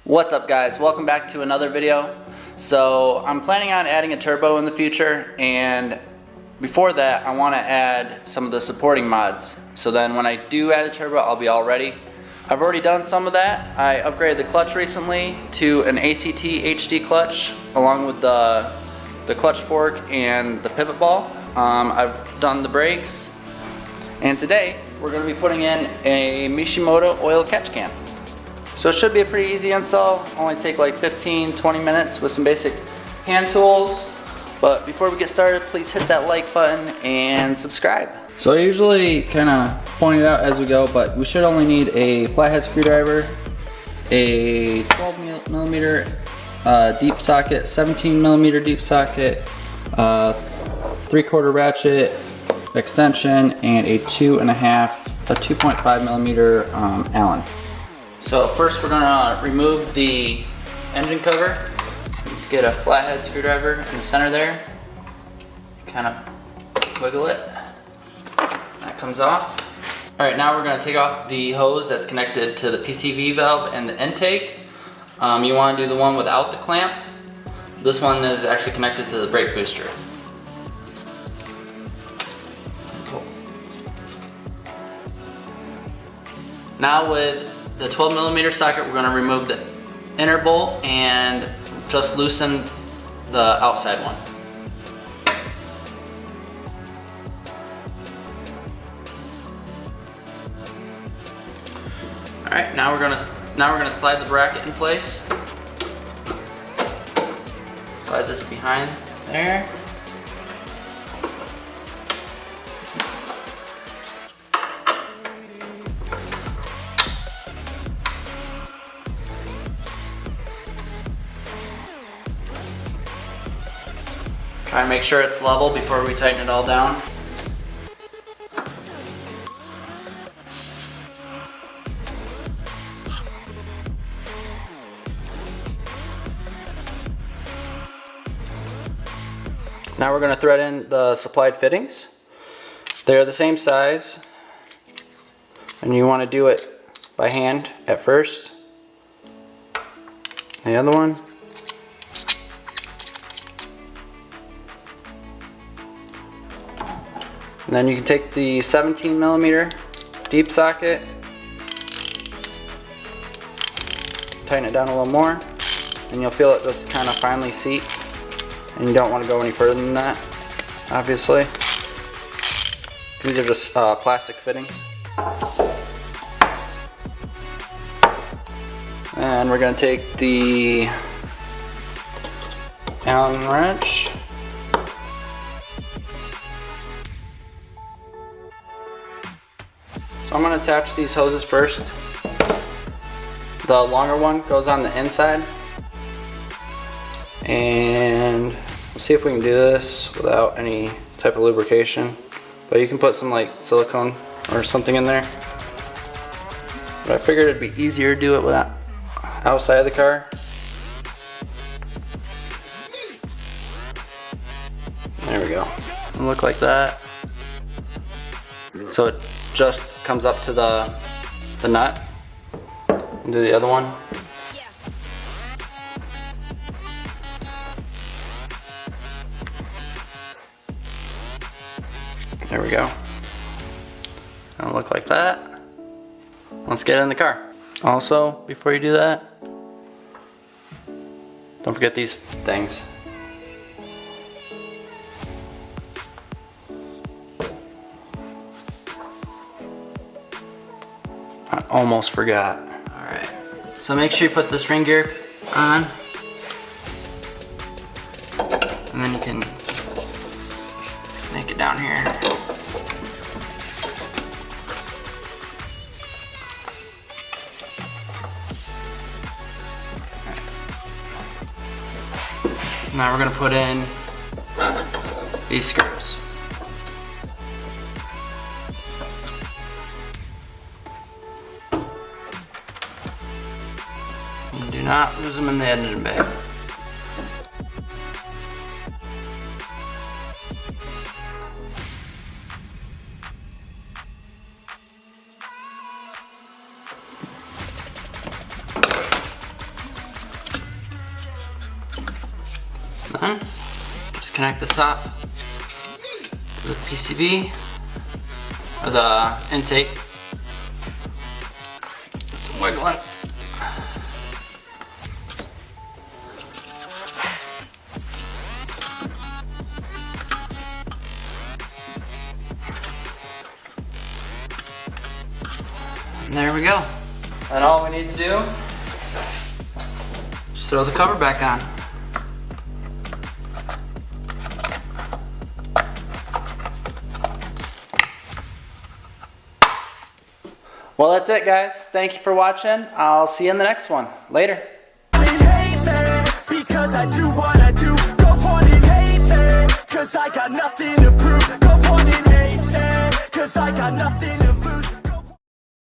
What's up, guys? Welcome back to another video. So I'm planning on adding a turbo in the future, and before that I want to add some of the supporting mods, so then when I do add a turbo I'll be all ready. I've already done some of that. I upgraded the clutch recently to an ACT HD clutch along with the clutch fork and the pivot ball. I've done the brakes, and today we're going to be putting in a Mishimoto oil catch can. So it should be a pretty easy install, only take like 15-20 minutes with some basic hand tools. But before we get started, please hit that like button and subscribe. So I usually kind of point it out as we go, but we should only need a flathead screwdriver, a 12mm deep socket, 17mm deep socket, 3/4 ratchet extension, and a 2.5mm Allen. So first we're gonna remove the engine cover. Get a flathead screwdriver in the center there. Kind of wiggle it. That comes off. Alright, now we're gonna take off the hose that's connected to the PCV valve and the intake. You wanna do the one without the clamp. This one is actually connected to the brake booster. Cool. Now with the 12mm socket, we're going to remove the inner bolt and just loosen the outside one. Alright, now we're going to slide the bracket in place. Slide this behind there. Try and make sure it's level before we tighten it all down. Now we're going to thread in the supplied fittings. They're the same size, and you want to do it by hand at first. The other one. And then you can take the 17mm deep socket, tighten it down a little more, and you'll feel it just kind of finely seat. And you don't want to go any further than that, obviously. These are just plastic fittings. And we're going to take the Allen wrench. So I'm going to attach these hoses first. The longer one goes on the inside. And we'll see if we can do this without any type of lubrication. But you can put some like silicone or something in there. But I figured it'd be easier to do it without outside of the car. There we go. It'll look like that. So it just comes up to the nut. And do the other one. There we go. It'll look like that. Let's get in the car. Also, before you do that, don't forget these things. I almost forgot. Alright, so make sure you put this ring gear on, and then you can snake it down here. Now we're going to put in these screws. And do not lose them in the engine bay. nothing. Just connect the top to the PCB, or the intake. Some wiggling. And there we go. And all we need to do, just throw the cover back on. Well, that's it, guys. Thank you for watching. I'll see you in the next one. Later. Because I do what I do. Go on and hate me, 'cause I got nothing to prove. Go on and hate me, 'cause I got nothing to